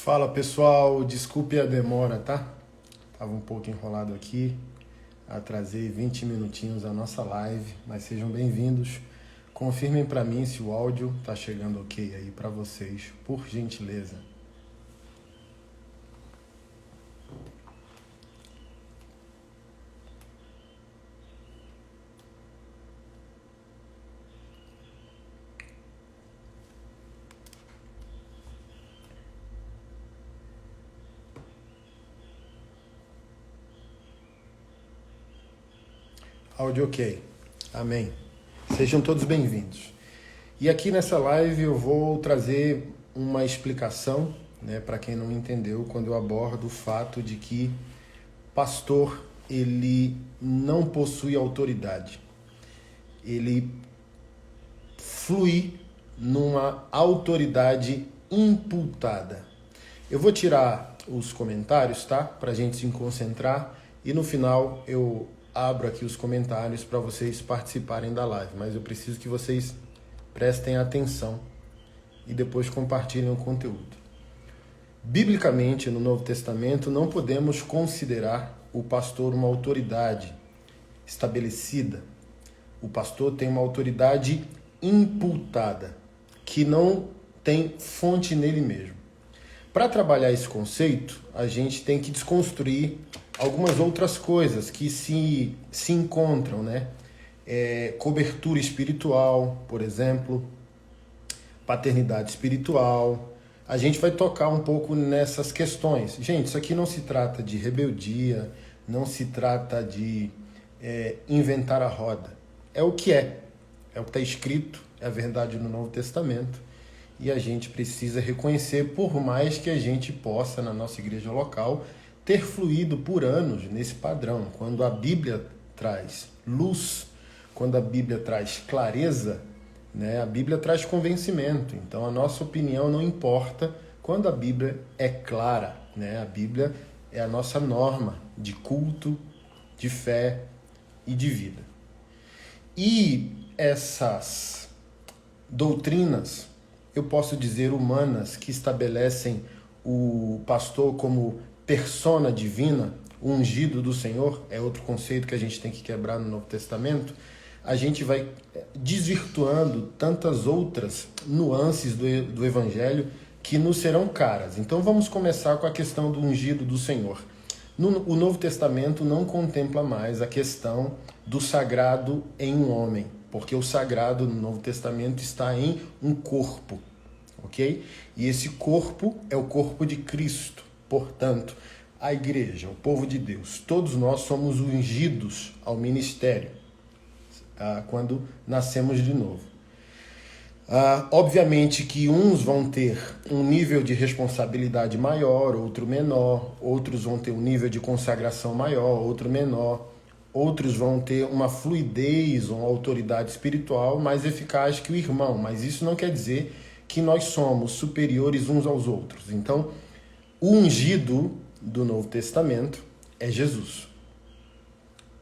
Fala pessoal, desculpe a demora, tá? Tava um pouco enrolado aqui, atrasei 20 minutinhos a nossa live, mas sejam bem-vindos. Confirmem para mim se o áudio tá chegando ok aí para vocês, por gentileza. Áudio ok. Amém. Sejam todos bem-vindos. E aqui nessa live eu vou trazer uma explicação, né, para quem não entendeu, quando eu abordo o fato de que pastor, ele não possui autoridade. Ele flui numa autoridade imputada. Eu vou tirar os comentários, tá? Para a gente se concentrar e no final eu abro aqui os comentários para vocês participarem da live, mas eu preciso que vocês prestem atenção e depois compartilhem o conteúdo. Biblicamente, no Novo Testamento, não podemos considerar o pastor uma autoridade estabelecida. O pastor tem uma autoridade imputada, que não tem fonte nele mesmo. Para trabalhar esse conceito, a gente tem que desconstruir algumas outras coisas que se encontram, né? Cobertura espiritual, por exemplo, paternidade espiritual. A gente vai tocar um pouco nessas questões. Gente, isso aqui não se trata de rebeldia, não se trata de inventar a roda. É o que é o que está escrito, é a verdade no Novo Testamento. E a gente precisa reconhecer, por mais que a gente possa, na nossa igreja local, ter fluído por anos nesse padrão. Quando a Bíblia traz luz, quando a Bíblia traz clareza, né, a Bíblia traz convencimento. Então a nossa opinião não importa quando a Bíblia é clara, né? A Bíblia é a nossa norma de culto, de fé e de vida. E essas doutrinas, eu posso dizer humanas, que estabelecem o pastor como persona divina, o ungido do Senhor, é outro conceito que a gente tem que quebrar no Novo Testamento, a gente vai desvirtuando tantas outras nuances do Evangelho que nos serão caras. Então vamos começar com a questão do ungido do Senhor. O Novo Testamento não contempla mais a questão do sagrado em um homem, porque o sagrado no Novo Testamento está em um corpo, ok? E esse corpo é o corpo de Cristo. Portanto, a igreja, o povo de Deus, todos nós somos ungidos ao ministério quando nascemos de novo. Obviamente que uns vão ter um nível de responsabilidade maior, outro menor, outros vão ter um nível de consagração maior, outro menor, outros vão ter uma fluidez ou uma autoridade espiritual mais eficaz que o irmão, mas isso não quer dizer que nós somos superiores uns aos outros. Então, o ungido do Novo Testamento é Jesus.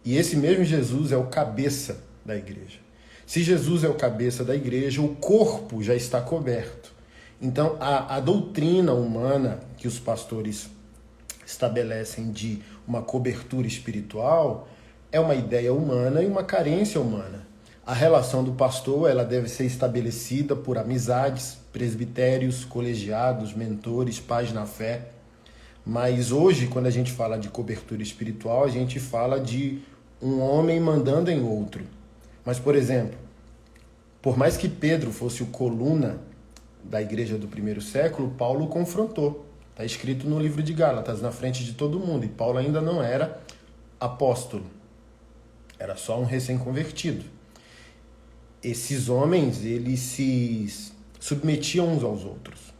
E esse mesmo Jesus é o cabeça da igreja. Se Jesus é o cabeça da igreja, o corpo já está coberto. Então, a doutrina humana que os pastores estabelecem de uma cobertura espiritual é uma ideia humana e uma carência humana. A relação do pastor, ela deve ser estabelecida por amizades, presbitérios, colegiados, mentores, pais na fé. Mas hoje, quando a gente fala de cobertura espiritual, a gente fala de um homem mandando em outro. Mas, por exemplo, por mais que Pedro fosse o coluna da igreja do primeiro século, Paulo o confrontou. Está escrito no livro de Gálatas, na frente de todo mundo. E Paulo ainda não era apóstolo. Era só um recém-convertido. Esses homens, eles se submetiam uns aos outros.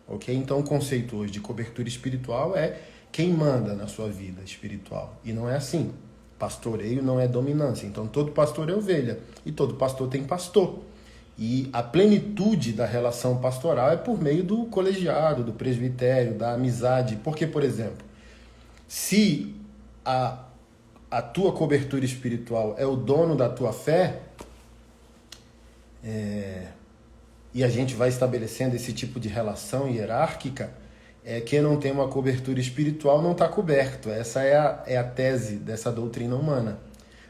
Ok? Então o conceito hoje de cobertura espiritual é quem manda na sua vida espiritual. E não é assim. Pastoreio não é dominância. Então todo pastor é ovelha. E todo pastor tem pastor. E a plenitude da relação pastoral é por meio do colegiado, do presbitério, da amizade. Porque, por exemplo, se a tua cobertura espiritual é o dono da tua fé, e a gente vai estabelecendo esse tipo de relação hierárquica, quem não tem uma cobertura espiritual não está coberto. Essa é a tese dessa doutrina humana.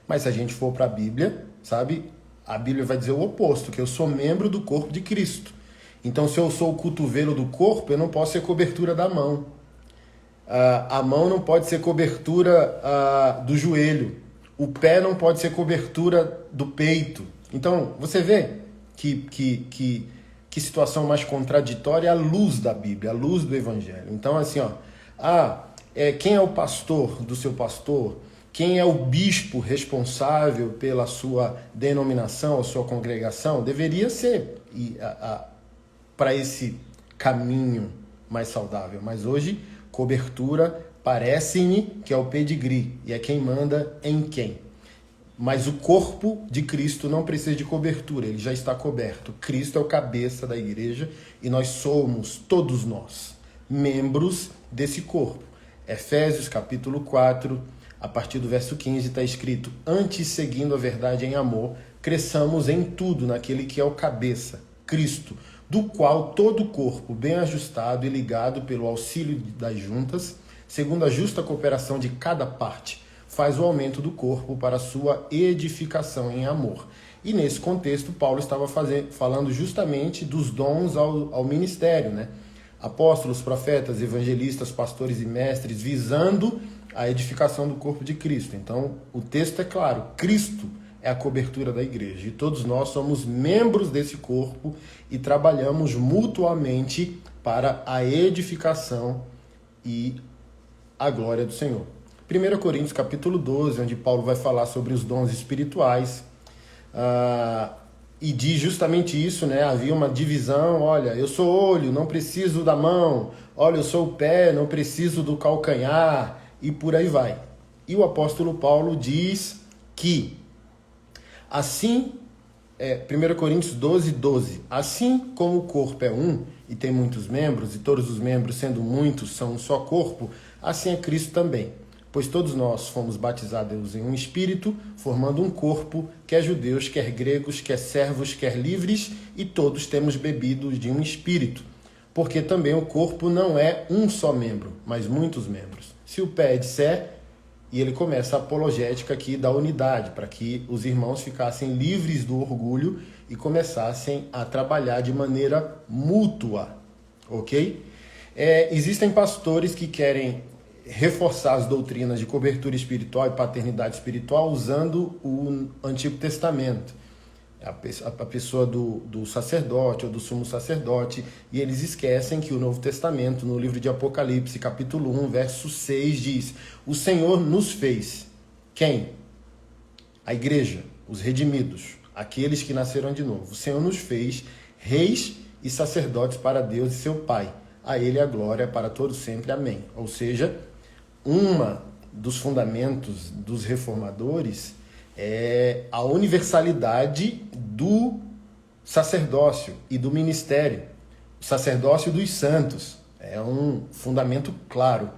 Mas se a gente for para a Bíblia, sabe, a Bíblia vai dizer o oposto, que eu sou membro do corpo de Cristo. Então, se eu sou o cotovelo do corpo, eu não posso ser cobertura da mão. A mão não pode ser cobertura do joelho. O pé não pode ser cobertura do peito. Então, você vê que situação mais contraditória à luz da Bíblia, à luz do Evangelho. Então, assim, quem é o pastor do seu pastor? Quem é o bispo responsável pela sua denominação, a sua congregação? Deveria ser para esse caminho mais saudável. Mas hoje, cobertura parece-me que é o pedigree e é quem manda em quem. Mas o corpo de Cristo não precisa de cobertura, ele já está coberto. Cristo é o cabeça da igreja e nós somos, todos nós, membros desse corpo. Efésios capítulo 4, a partir do verso 15, está escrito: antes, seguindo a verdade em amor, cresçamos em tudo naquele que é o cabeça, Cristo, do qual todo o corpo, bem ajustado e ligado pelo auxílio das juntas, segundo a justa cooperação de cada parte, faz o aumento do corpo para a sua edificação em amor. E nesse contexto, Paulo estava falando justamente dos dons ao ministério, né? Apóstolos, profetas, evangelistas, pastores e mestres, visando a edificação do corpo de Cristo. Então, o texto é claro, Cristo é a cobertura da igreja e todos nós somos membros desse corpo e trabalhamos mutuamente para a edificação e a glória do Senhor. 1 Coríntios capítulo 12, onde Paulo vai falar sobre os dons espirituais, e diz justamente isso, né? Havia uma divisão, olha, eu sou olho, não preciso da mão, olha, eu sou o pé, não preciso do calcanhar, e por aí vai. E o apóstolo Paulo diz que, assim, 1 Coríntios 12, 12, assim como o corpo é um e tem muitos membros, e todos os membros, sendo muitos, são um só corpo, assim é Cristo também. Pois todos nós fomos batizados em um espírito, formando um corpo, quer judeus, quer gregos, quer servos, quer livres, e todos temos bebido de um espírito. Porque também o corpo não é um só membro, mas muitos membros. Se o pé disser, e ele começa a apologética aqui da unidade, para que os irmãos ficassem livres do orgulho e começassem a trabalhar de maneira mútua, ok? Existem pastores que querem reforçar as doutrinas de cobertura espiritual e paternidade espiritual usando o Antigo Testamento. A pessoa do sacerdote ou do sumo sacerdote, e eles esquecem que o Novo Testamento, no livro de Apocalipse, capítulo 1, verso 6, diz: o Senhor nos fez. Quem? A igreja, os redimidos, aqueles que nasceram de novo. O Senhor nos fez reis e sacerdotes para Deus e seu Pai. A Ele a glória para todos sempre. Amém. Ou seja, dos fundamentos dos reformadores é a universalidade do sacerdócio e do ministério. O sacerdócio dos santos é um fundamento claro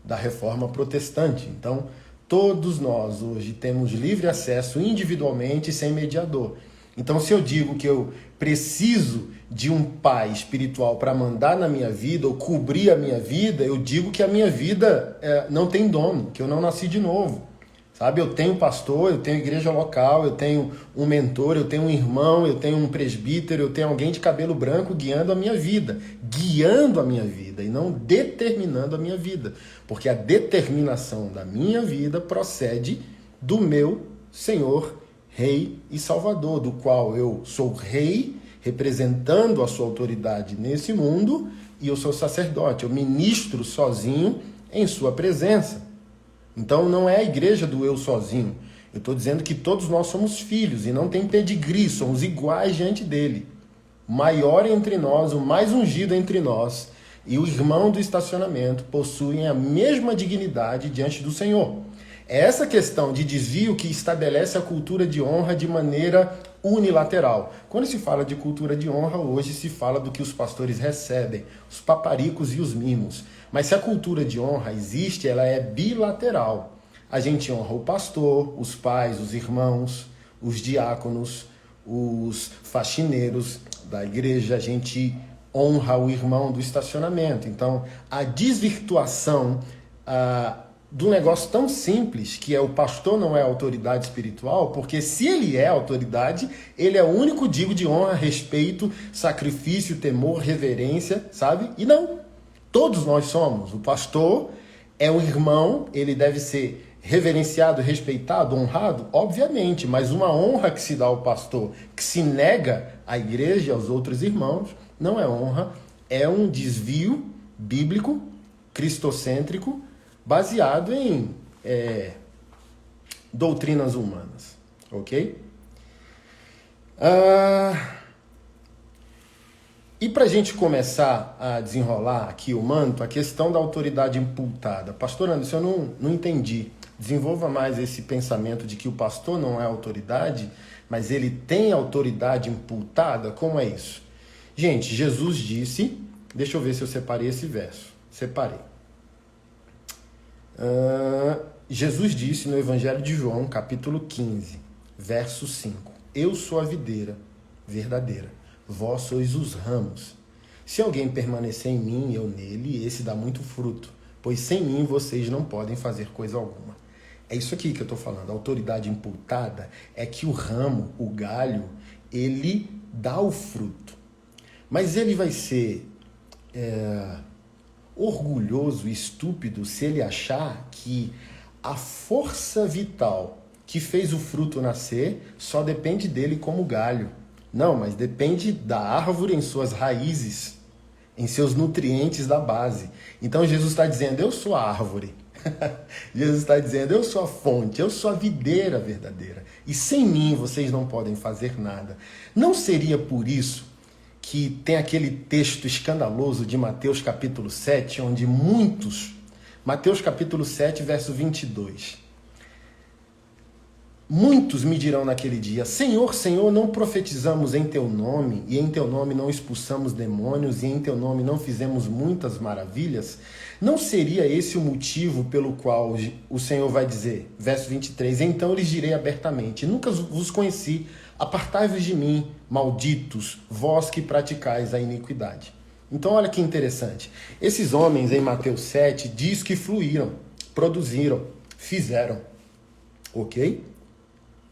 da reforma protestante. Então, todos nós hoje temos livre acesso individualmente sem mediador. Então, se eu digo que eu preciso de um pai espiritual para mandar na minha vida ou cobrir a minha vida, eu digo que a minha vida não tem dono, que eu não nasci de novo. Sabe, eu tenho pastor, eu tenho igreja local, eu tenho um mentor, eu tenho um irmão, eu tenho um presbítero, eu tenho alguém de cabelo branco guiando a minha vida e não determinando a minha vida, porque a determinação da minha vida procede do meu Senhor, Rei e Salvador, do qual eu sou rei, representando a sua autoridade nesse mundo, e eu sou sacerdote, eu ministro sozinho em sua presença. Então não é a igreja do eu sozinho. Eu estou dizendo que todos nós somos filhos e não tem pedigree, somos iguais diante dele. O maior entre nós, o mais ungido entre nós e o irmão do estacionamento possuem a mesma dignidade diante do Senhor. É essa questão de desvio que estabelece a cultura de honra de maneira unilateral. Quando se fala de cultura de honra, hoje se fala do que os pastores recebem, os paparicos e os mimos. Mas se a cultura de honra existe, ela é bilateral. A gente honra o pastor, os pais, os irmãos, os diáconos, os faxineiros da igreja. A gente honra o irmão do estacionamento. Então, a desvirtuação do negócio tão simples, que é o pastor não é autoridade espiritual, porque se ele é autoridade, ele é o único digo de honra, respeito, sacrifício, temor, reverência, sabe? E não, todos nós somos. O pastor é um irmão, ele deve ser reverenciado, respeitado, honrado, obviamente, mas uma honra que se dá ao pastor, que se nega à igreja, aos outros irmãos, não é honra, é um desvio bíblico, cristocêntrico, baseado em doutrinas humanas, ok? E para a gente começar a desenrolar aqui o manto, a questão da autoridade imputada. Pastor Anderson, eu não entendi. Desenvolva mais esse pensamento de que o pastor não é autoridade, mas ele tem autoridade imputada. Como é isso? Gente, Jesus disse... Deixa eu ver se eu separei esse verso. Separei. Jesus disse no Evangelho de João, capítulo 15, verso 5. Eu sou a videira verdadeira, vós sois os ramos. Se alguém permanecer em mim e eu nele, esse dá muito fruto, pois sem mim vocês não podem fazer coisa alguma. É isso aqui que eu estou falando. A autoridade imputada é que o ramo, o galho, ele dá o fruto. Mas ele vai ser orgulhoso e estúpido se ele achar que a força vital que fez o fruto nascer só depende dele como galho. Não, mas depende da árvore em suas raízes, em seus nutrientes da base. Então Jesus está dizendo, eu sou a árvore. Jesus está dizendo, eu sou a fonte, eu sou a videira verdadeira. E sem mim vocês não podem fazer nada. Não seria por isso que tem aquele texto escandaloso de Mateus capítulo 7, onde muitos... Mateus capítulo 7, verso 22. Muitos me dirão naquele dia, Senhor, Senhor, não profetizamos em teu nome, e em teu nome não expulsamos demônios, e em teu nome não fizemos muitas maravilhas? Não seria esse o motivo pelo qual o Senhor vai dizer, verso 23, então eu lhes direi abertamente, nunca vos conheci, apartai-vos de mim, malditos, vós que praticais a iniquidade. Então olha que interessante, esses homens em Mateus 7 diz que fluíram, produziram, fizeram, ok?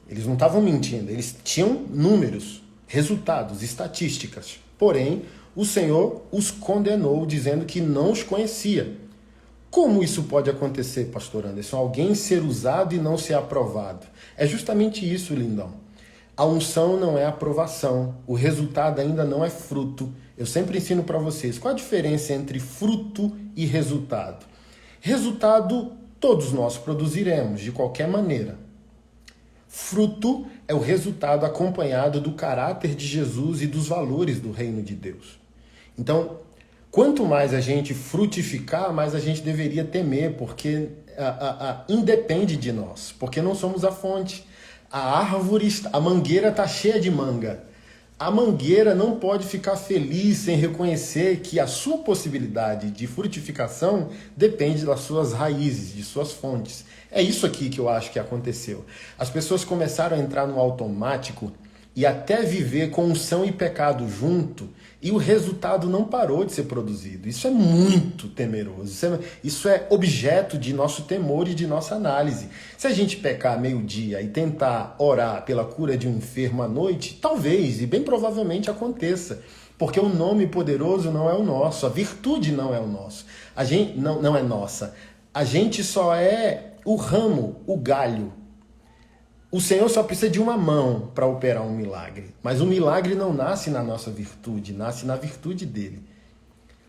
Eles não estavam mentindo, eles tinham números, resultados, estatísticas. Porém, o Senhor os condenou, dizendo que não os conhecia. Como isso pode acontecer, pastor Anderson? Alguém ser usado e não ser aprovado. É justamente isso, lindão. A unção não é aprovação, o resultado ainda não é fruto. Eu sempre ensino para vocês, qual a diferença entre fruto e resultado? Resultado, todos nós produziremos, de qualquer maneira. Fruto é o resultado acompanhado do caráter de Jesus e dos valores do reino de Deus. Então, quanto mais a gente frutificar, mais a gente deveria temer, porque independe de nós, porque não somos a fonte. A árvore, a mangueira está cheia de manga. A mangueira não pode ficar feliz sem reconhecer que a sua possibilidade de frutificação depende das suas raízes, de suas fontes. É isso aqui que eu acho que aconteceu. As pessoas começaram a entrar no automático e até viver com unção e pecado junto, e o resultado não parou de ser produzido. Isso é muito temeroso. Isso é objeto de nosso temor e de nossa análise. Se a gente pecar meio-dia e tentar orar pela cura de um enfermo à noite, talvez, e bem provavelmente aconteça. Porque o nome poderoso não é o nosso, a virtude não é o nosso. A gente não é nossa. A gente só é o ramo, o galho. O Senhor só precisa de uma mão para operar um milagre. Mas o milagre não nasce na nossa virtude, nasce na virtude dele.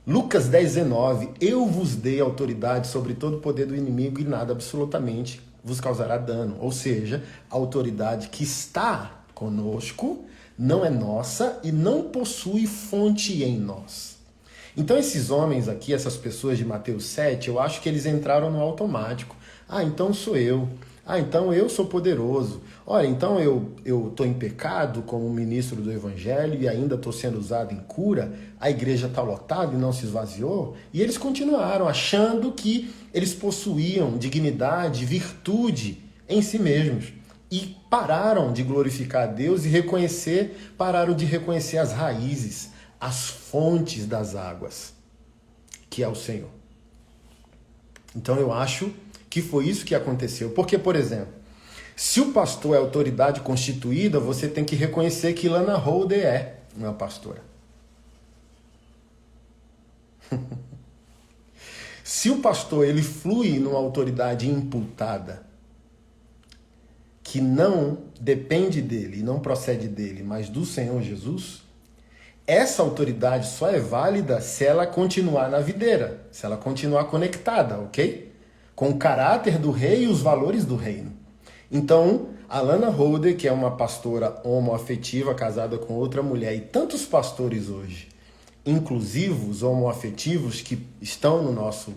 Lucas 10:19, eu vos dei autoridade sobre todo o poder do inimigo e nada absolutamente vos causará dano. Ou seja, a autoridade que está conosco não é nossa e não possui fonte em nós. Então esses homens aqui, essas pessoas de Mateus 7, eu acho que eles entraram no automático. Ah, então sou eu. Ah, então eu sou poderoso. Olha, então eu estou em pecado como ministro do Evangelho e ainda estou sendo usado em cura, a igreja está lotada e não se esvaziou. E eles continuaram achando que eles possuíam dignidade, virtude em si mesmos. E pararam de glorificar a Deus e pararam de reconhecer as raízes, as fontes das águas, que é o Senhor. Então eu acho que foi isso que aconteceu. Porque, por exemplo, se o pastor é autoridade constituída, você tem que reconhecer que Lana Holder é uma pastora. Se o pastor ele flui numa autoridade imputada, que não depende dele, não procede dele, mas do Senhor Jesus, essa autoridade só é válida se ela continuar na videira, se ela continuar conectada, ok? Com o caráter do rei e os valores do reino. Então, a Lana Holder, que é uma pastora homoafetiva, casada com outra mulher, e tantos pastores hoje, inclusivos, homoafetivos, que estão no nosso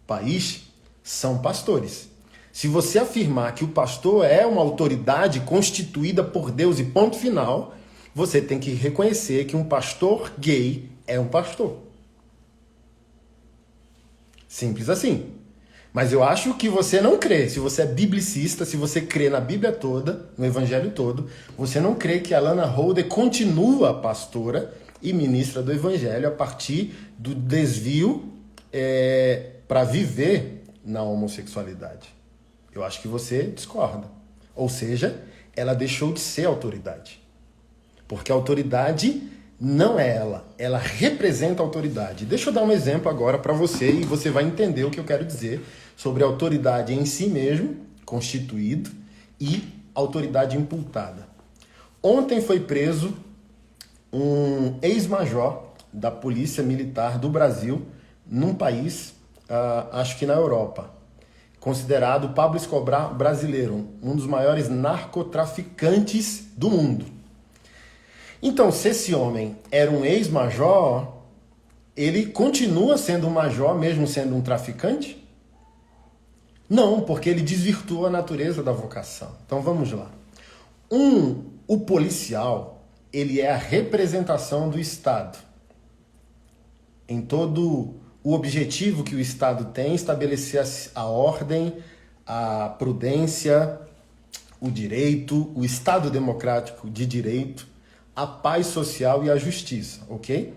país, são pastores. Se você afirmar que o pastor é uma autoridade constituída por Deus e ponto final, você tem que reconhecer que um pastor gay é um pastor. Simples assim. Mas eu acho que você não crê. Se você é biblicista, se você crê na Bíblia toda, no Evangelho todo, você não crê que a Lana Holder continua pastora e ministra do Evangelho a partir do desvio para viver na homossexualidade. Eu acho que você discorda. Ou seja, ela deixou de ser autoridade. Porque a autoridade não é ela representa a autoridade. Deixa eu dar um exemplo agora para você e você vai entender o que eu quero dizer sobre a autoridade em si mesmo, constituído, e autoridade imputada. Ontem foi preso um ex-major da Polícia Militar do Brasil, num país, acho que na Europa, considerado Pablo Escobar brasileiro, um dos maiores narcotraficantes do mundo. Então, se esse homem era um ex-major, ele continua sendo um major mesmo sendo um traficante? Não, porque ele desvirtuou a natureza da vocação. Então vamos lá. O policial, ele é a representação do Estado. Em todo o objetivo que o Estado tem, estabelecer a ordem, a prudência, o direito, o Estado democrático de direito, a paz social e a justiça, ok?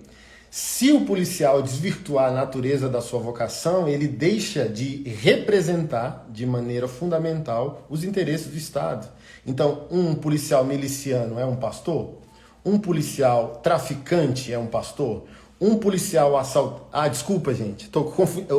Se o policial desvirtuar a natureza da sua vocação, ele deixa de representar de maneira fundamental os interesses do Estado. Então, um policial miliciano é um pastor? Um policial traficante é um pastor? Um policial desculpa, gente.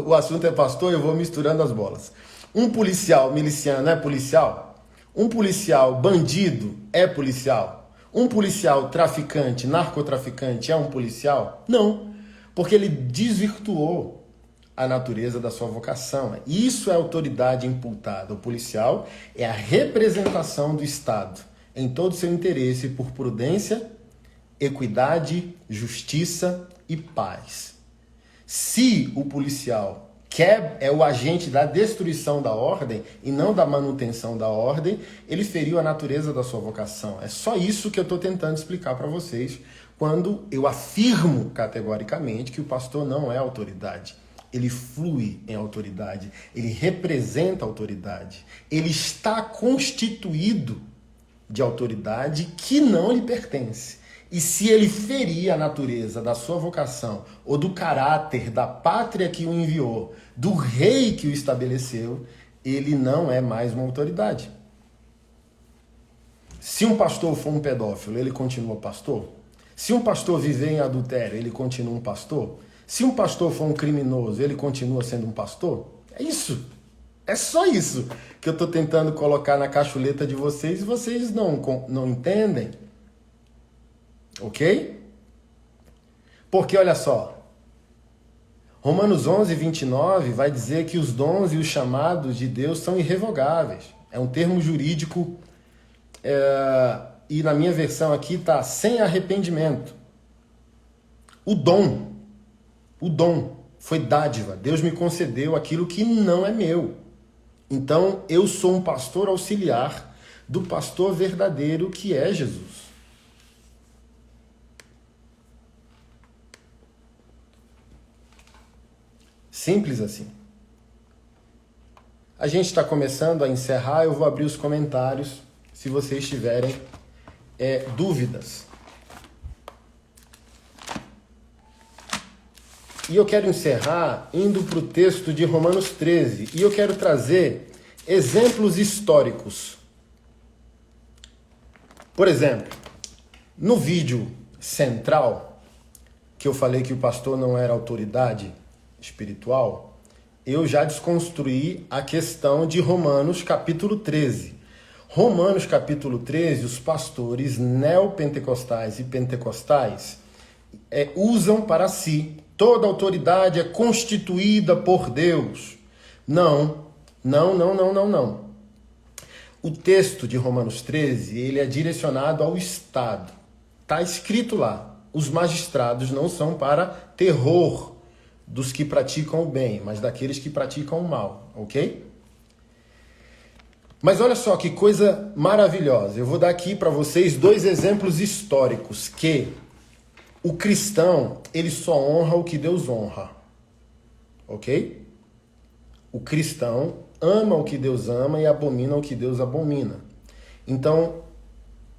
O assunto é pastor, eu vou misturando as bolas. Um policial miliciano é policial? Um policial bandido é policial? Um policial traficante, narcotraficante, é um policial? Não, porque ele desvirtuou a natureza da sua vocação. Isso é autoridade imputada. O policial é a representação do Estado em todo o seu interesse por prudência, equidade, justiça e paz. Se o policial é o agente da destruição da ordem e não da manutenção da ordem, ele feriu a natureza da sua vocação. É só isso que eu estou tentando explicar para vocês quando eu afirmo categoricamente que o pastor não é autoridade. Ele flui em autoridade, ele representa a autoridade, ele está constituído de autoridade que não lhe pertence. E se ele ferir a natureza da sua vocação, ou do caráter da pátria que o enviou, do rei que o estabeleceu, ele não é mais uma autoridade. Se um pastor for um pedófilo, ele continua pastor? Se um pastor viver em adultério, ele continua um pastor? Se um pastor for um criminoso, ele continua sendo um pastor? É isso. É só isso que eu estou tentando colocar na cachuleta de vocês e vocês não entendem. Ok? Porque olha só, Romanos 11, 29 vai dizer que os dons e os chamados de Deus são irrevogáveis. É um termo jurídico e na minha versão aqui está sem arrependimento. O dom foi dádiva. Deus me concedeu aquilo que não é meu. Então eu sou um pastor auxiliar do pastor verdadeiro que é Jesus. Simples assim. A gente está começando a encerrar, eu vou abrir os comentários, se vocês tiverem dúvidas. E eu quero encerrar indo para o texto de Romanos 13. E eu quero trazer exemplos históricos. Por exemplo, no vídeo central, que eu falei que o pastor não era autoridade espiritual, eu já desconstruí a questão de Romanos capítulo 13. Romanos capítulo 13, os pastores neopentecostais e pentecostais usam para si. Toda autoridade é constituída por Deus. Não. O texto de Romanos 13, ele é direcionado ao Estado. Está escrito lá, os magistrados não são para terror dos que praticam o bem, mas daqueles que praticam o mal, ok? Mas olha só que coisa maravilhosa. Eu vou dar aqui para vocês 2 exemplos históricos que o cristão, ele só honra o que Deus honra, ok? O cristão ama o que Deus ama e abomina o que Deus abomina. Então,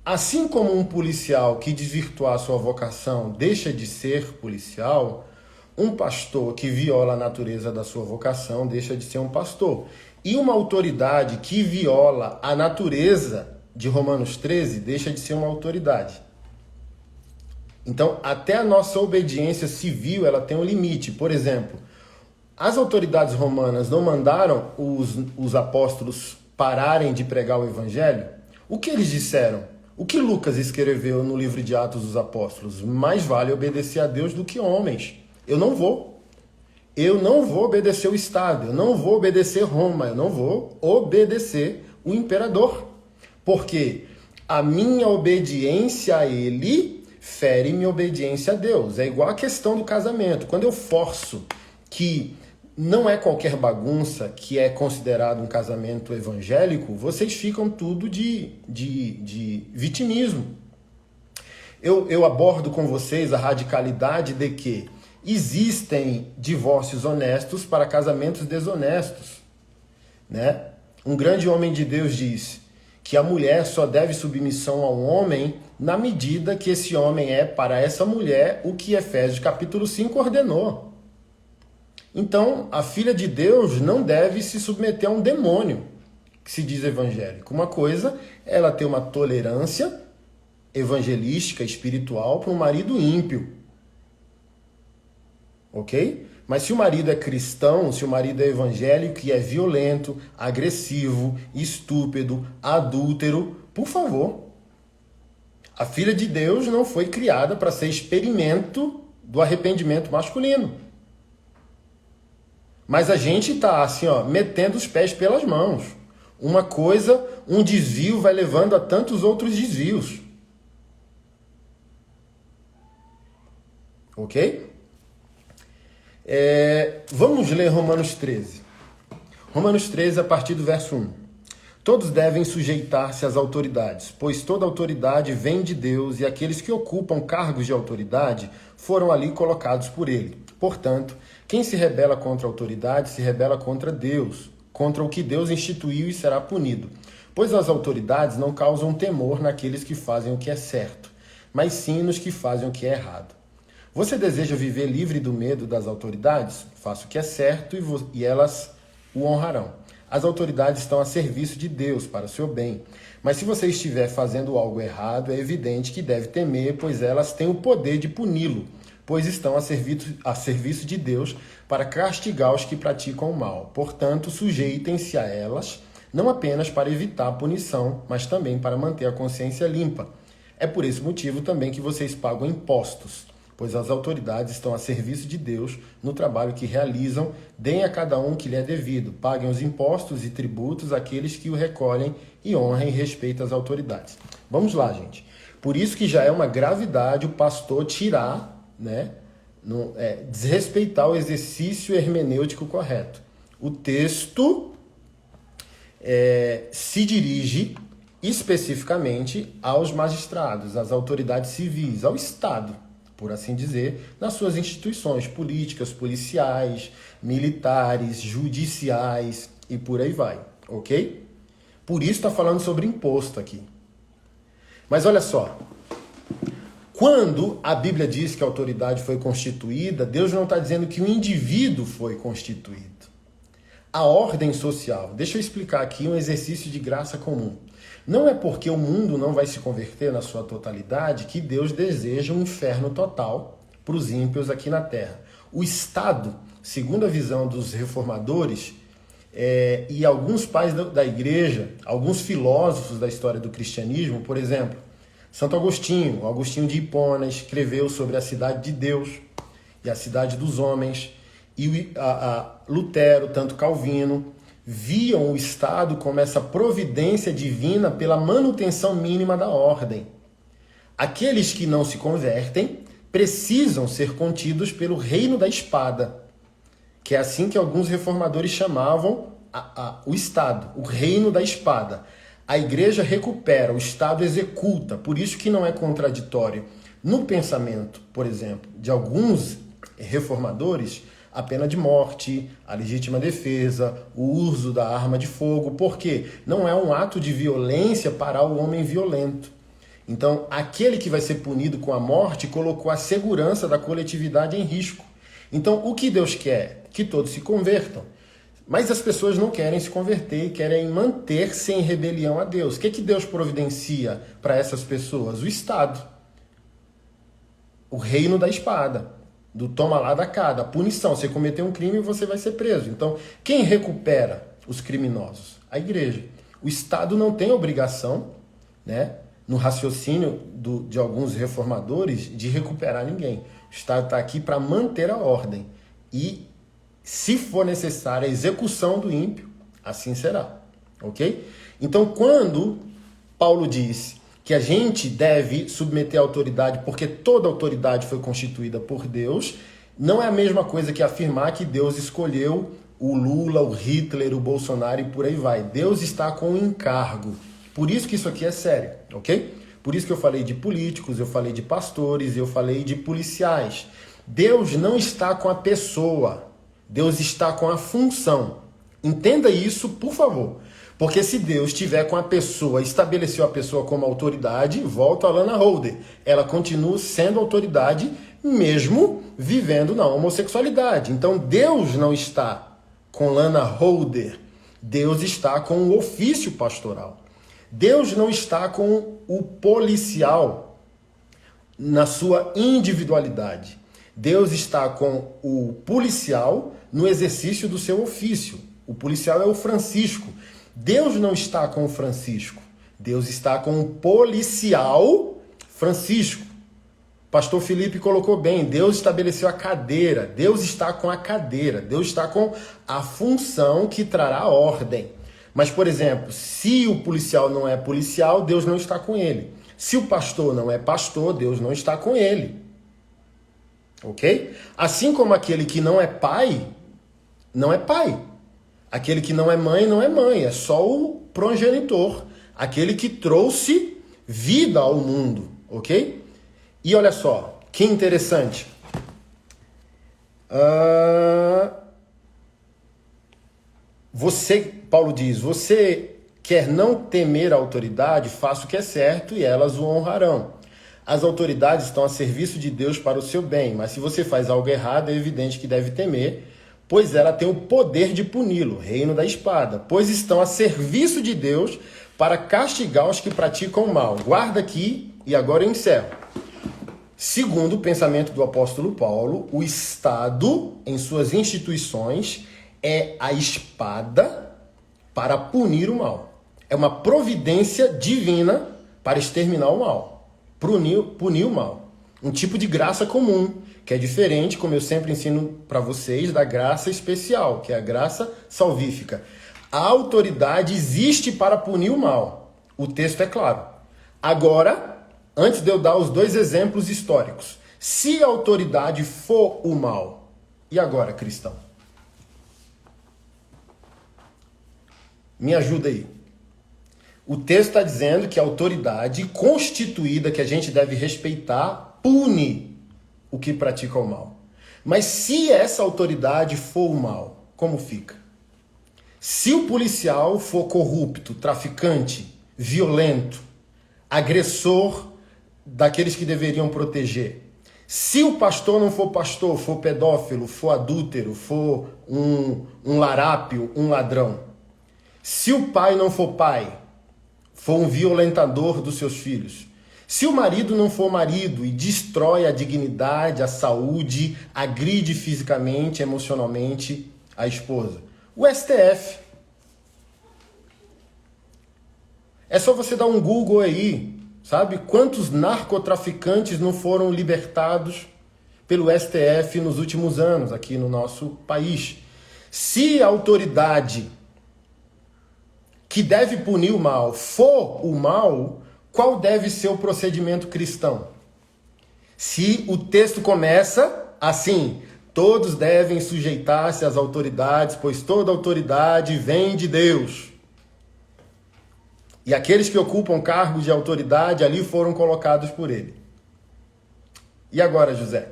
assim como um policial que desvirtuar a sua vocação deixa de ser policial, um pastor que viola a natureza da sua vocação deixa de ser um pastor. E uma autoridade que viola a natureza de Romanos 13 deixa de ser uma autoridade. Então, até a nossa obediência civil, ela tem um limite. Por exemplo, as autoridades romanas não mandaram os apóstolos pararem de pregar o evangelho? O que eles disseram? O que Lucas escreveu no livro de Atos dos Apóstolos? Mais vale obedecer a Deus do que homens. Eu não vou obedecer o Estado, eu não vou obedecer Roma, eu não vou obedecer o imperador. Porque a minha obediência a ele fere minha obediência a Deus. É igual a questão do casamento. Quando eu forço que não é qualquer bagunça que é considerado um casamento evangélico, vocês ficam tudo de vitimismo. Eu abordo com vocês a radicalidade de que existem divórcios honestos para casamentos desonestos, né? Um grande homem de Deus diz que a mulher só deve submissão ao homem na medida que esse homem é para essa mulher o que Efésios capítulo 5 ordenou. Então, a filha de Deus não deve se submeter a um demônio, que se diz evangélico. Uma coisa é ela ter uma tolerância evangelística, espiritual, para um marido ímpio. Ok? Mas se o marido é cristão, se o marido é evangélico e é violento, agressivo, estúpido, adúltero, por favor. A filha de Deus não foi criada para ser experimento do arrependimento masculino. Mas a gente está assim, ó, metendo os pés pelas mãos. Uma coisa, um desvio vai levando a tantos outros desvios. Ok? Vamos ler Romanos 13. Romanos 13, a partir do verso 1. Todos devem sujeitar-se às autoridades, pois toda autoridade vem de Deus e aqueles que ocupam cargos de autoridade foram ali colocados por ele. Portanto, quem se rebela contra a autoridade se rebela contra Deus, contra o que Deus instituiu e será punido. Pois as autoridades não causam temor naqueles que fazem o que é certo, mas sim nos que fazem o que é errado. Você deseja viver livre do medo das autoridades? Faça o que é certo e elas o honrarão. As autoridades estão a serviço de Deus para o seu bem. Mas se você estiver fazendo algo errado, é evidente que deve temer, pois elas têm o poder de puni-lo, pois estão a serviço de Deus para castigar os que praticam o mal. Portanto, sujeitem-se a elas, não apenas para evitar a punição, mas também para manter a consciência limpa. É por esse motivo também que vocês pagam impostos, pois as autoridades estão a serviço de Deus no trabalho que realizam. Deem a cada um o que lhe é devido, paguem os impostos e tributos àqueles que o recolhem e honrem e respeitem as autoridades. Vamos lá, gente. Por isso que já é uma gravidade o pastor tirar, né, desrespeitar o exercício hermenêutico correto. O texto se dirige especificamente aos magistrados, às autoridades civis, ao Estado, por assim dizer, nas suas instituições políticas, policiais, militares, judiciais e por aí vai, ok? Por isso está falando sobre imposto aqui. Mas olha só, Quando a Bíblia diz que a autoridade foi constituída, Deus não está dizendo que o indivíduo foi constituído. A ordem social. Deixa eu explicar aqui um exercício de graça comum. Não é porque o mundo não vai se converter na sua totalidade que Deus deseja um inferno total para os ímpios aqui na Terra. O Estado, segundo a visão dos reformadores e alguns pais da igreja, alguns filósofos da história do cristianismo, por exemplo, Santo Agostinho, Agostinho de Hipona, escreveu sobre a cidade de Deus e a cidade dos homens, e Lutero, tanto Calvino, viam o Estado como essa providência divina pela manutenção mínima da ordem. Aqueles que não se convertem precisam ser contidos pelo reino da espada, que é assim que alguns reformadores chamavam o Estado, o reino da espada. A igreja recupera, o Estado executa, por isso que não é contraditório. No pensamento, por exemplo, de alguns reformadores, a pena de morte, a legítima defesa, o uso da arma de fogo, porque não é um ato de violência parar o homem violento. Então, aquele que vai ser punido com a morte colocou a segurança da coletividade em risco. Então, o que Deus quer? Que todos se convertam. Mas as pessoas não querem se converter e querem manter-se em rebelião a Deus. O que Deus providencia para essas pessoas? O Estado. O reino da espada. Do toma lá da cá, da punição. Você cometeu um crime e você vai ser preso. Então, quem recupera os criminosos? A igreja. O Estado não tem obrigação, né, no raciocínio de alguns reformadores, de recuperar ninguém. O Estado está aqui para manter a ordem. E, se for necessária a execução do ímpio, assim será. Ok? Então, quando Paulo diz que a gente deve submeter a autoridade porque toda autoridade foi constituída por Deus, não é a mesma coisa que afirmar que Deus escolheu o Lula, o Hitler, o Bolsonaro e por aí vai. Deus está com o encargo. Por isso que isso aqui é sério, ok? Por isso que eu falei de políticos, eu falei de pastores, eu falei de policiais. Deus não está com a pessoa, Deus está com a função. Entenda isso, por favor. Porque se Deus estiver com a pessoa, estabeleceu a pessoa como autoridade, volta a Lana Holder. Ela continua sendo autoridade mesmo vivendo na homossexualidade. Então Deus não está com Lana Holder. Deus está com o ofício pastoral. Deus não está com o policial na sua individualidade. Deus está com o policial no exercício do seu ofício. O policial é o Francisco. Deus não está com o Francisco. Deus está com o policial Francisco. Pastor Felipe colocou bem. Deus estabeleceu a cadeira. Deus está com a cadeira. Deus está com a função que trará ordem. Mas, por exemplo, se o policial não é policial, Deus não está com ele. Se o pastor não é pastor, Deus não está com ele. Ok? Assim como aquele que não é pai, não é pai. Aquele que não é mãe, é só o progenitor. Aquele que trouxe vida ao mundo, ok? E olha só, que interessante. Paulo diz, você quer não temer a autoridade, faça o que é certo e elas o honrarão. As autoridades estão a serviço de Deus para o seu bem, mas se você faz algo errado, é evidente que deve temer, pois ela tem o poder de puni-lo, reino da espada, pois estão a serviço de Deus para castigar os que praticam o mal. Guarda aqui e agora eu encerro. Segundo o pensamento do apóstolo Paulo, o Estado, em suas instituições, é a espada para punir o mal. É uma providência divina para exterminar o mal, punir o mal. Um tipo de graça comum, que é diferente, como eu sempre ensino para vocês, da graça especial, que é a graça salvífica. A autoridade existe para punir o mal. O texto é claro. Agora, antes de eu dar os dois exemplos históricos, se a autoridade for o mal, e agora, cristão? Me ajuda aí. O texto está dizendo que a autoridade constituída, que a gente deve respeitar, pune o que pratica o mal. Mas se essa autoridade for o mal, como fica? Se o policial for corrupto, traficante, violento, agressor daqueles que deveriam proteger. Se o pastor não for pastor, for pedófilo, for adúltero, for um larápio, um ladrão. Se o pai não for pai, for um violentador dos seus filhos. Se o marido não for marido e destrói a dignidade, a saúde, agride fisicamente, emocionalmente a esposa. O STF. É só você dar um Google aí, sabe? Quantos narcotraficantes não foram libertados pelo STF nos últimos anos aqui no nosso país? Se a autoridade que deve punir o mal for o mal, qual deve ser o procedimento cristão? Se o texto começa assim, todos devem sujeitar-se às autoridades, pois toda autoridade vem de Deus. E aqueles que ocupam cargos de autoridade ali foram colocados por ele. E agora, José?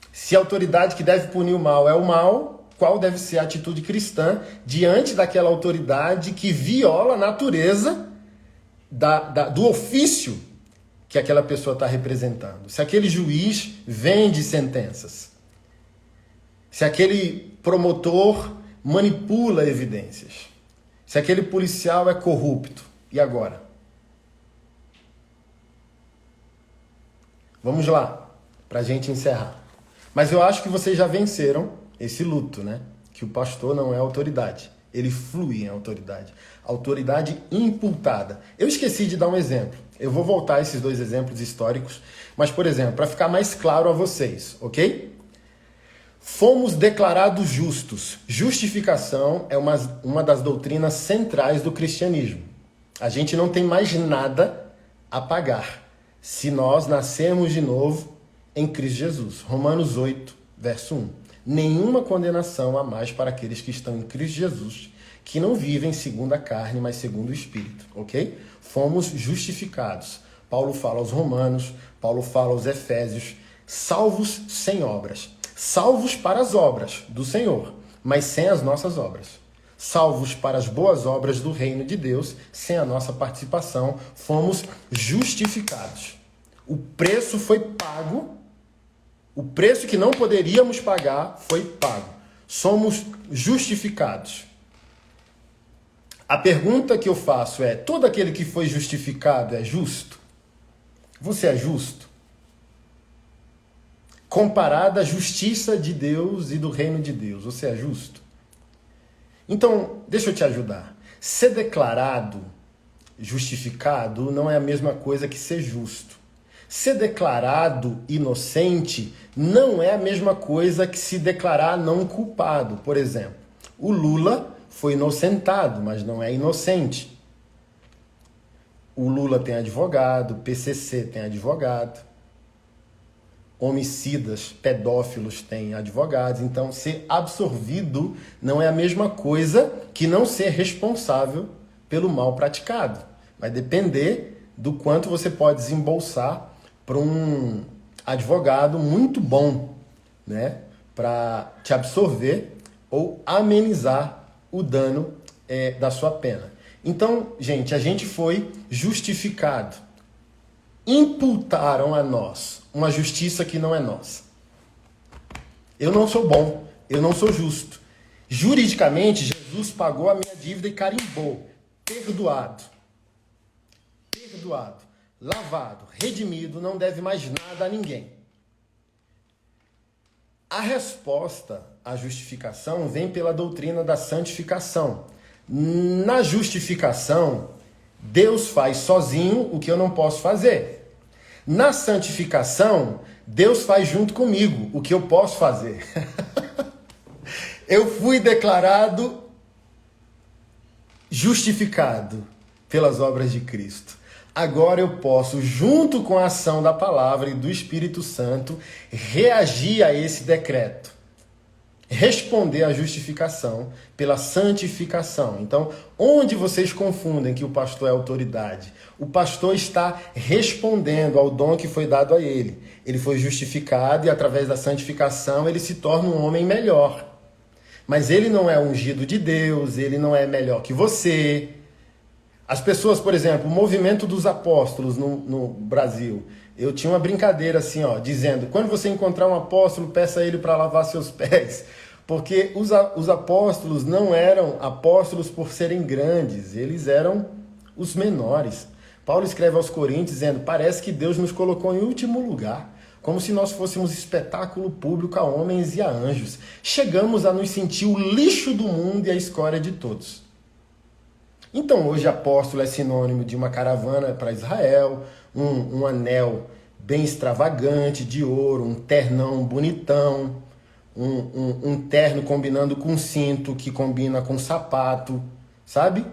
Se a autoridade que deve punir o mal é o mal, qual deve ser a atitude cristã diante daquela autoridade que viola a natureza do ofício que aquela pessoa está representando? Se aquele juiz vende sentenças, se aquele promotor manipula evidências, se aquele policial é corrupto, e agora? Vamos lá, para a gente encerrar. Mas eu acho que vocês já venceram esse luto, né? Que o pastor não é autoridade. Ele flui em autoridade. Autoridade imputada. Eu esqueci de dar um exemplo. Eu vou voltar a esses dois exemplos históricos. Mas, por exemplo, para ficar mais claro a vocês, ok? Fomos declarados justos. Justificação é uma das doutrinas centrais do cristianismo. A gente não tem mais nada a pagar se nós nascermos de novo em Cristo Jesus. Romanos 8, verso 1. Nenhuma condenação há mais para aqueles que estão em Cristo Jesus, que não vivem segundo a carne, mas segundo o Espírito, ok? Fomos justificados. Paulo fala aos Romanos, Paulo fala aos Efésios, salvos sem obras. Salvos para as obras do Senhor, mas sem as nossas obras. Salvos para as boas obras do reino de Deus, sem a nossa participação, fomos justificados. O preço foi pago. O preço que não poderíamos pagar foi pago. Somos justificados. A pergunta que eu faço é: todo aquele que foi justificado é justo? Você é justo? Comparada à justiça de Deus e do reino de Deus, você é justo? Então, deixa eu te ajudar. Ser declarado justificado não é a mesma coisa que ser justo. Ser declarado inocente não é a mesma coisa que se declarar não culpado. Por exemplo, o Lula foi inocentado, mas não é inocente. O Lula tem advogado, o PCC tem advogado, homicidas, pedófilos têm advogados. Então, ser absolvido não é a mesma coisa que não ser responsável pelo mal praticado. Vai depender do quanto você pode desembolsar para um advogado muito bom, né, para te absorver ou amenizar o dano da sua pena. Então, gente, a gente foi justificado. Imputaram a nós uma justiça que não é nossa. Eu não sou bom, eu não sou justo. Juridicamente, Jesus pagou a minha dívida e carimbou. Perdoado. Perdoado. Lavado, redimido, não deve mais nada a ninguém. A resposta à justificação vem pela doutrina da santificação. Na justificação, Deus faz sozinho o que eu não posso fazer. Na santificação, Deus faz junto comigo o que eu posso fazer. Eu fui declarado justificado pelas obras de Cristo. Agora eu posso, junto com a ação da palavra e do Espírito Santo, reagir a esse decreto. Responder à justificação pela santificação. Então, onde vocês confundem que o pastor é autoridade? O pastor está respondendo ao dom que foi dado a ele. Ele foi justificado e, através da santificação, ele se torna um homem melhor. Mas ele não é ungido de Deus, ele não é melhor que você. As pessoas, por exemplo, o movimento dos apóstolos no Brasil. Eu tinha uma brincadeira assim, ó, dizendo, quando você encontrar um apóstolo, peça a ele para lavar seus pés. Porque os apóstolos não eram apóstolos por serem grandes, eles eram os menores. Paulo escreve aos Coríntios dizendo, parece que Deus nos colocou em último lugar, como se nós fôssemos espetáculo público a homens e a anjos. Chegamos a nos sentir o lixo do mundo e a escória de todos. Então hoje apóstolo é sinônimo de uma caravana para Israel, um anel bem extravagante de ouro, um ternão bonitão, um terno combinando com cinto que combina com sapato, sabe?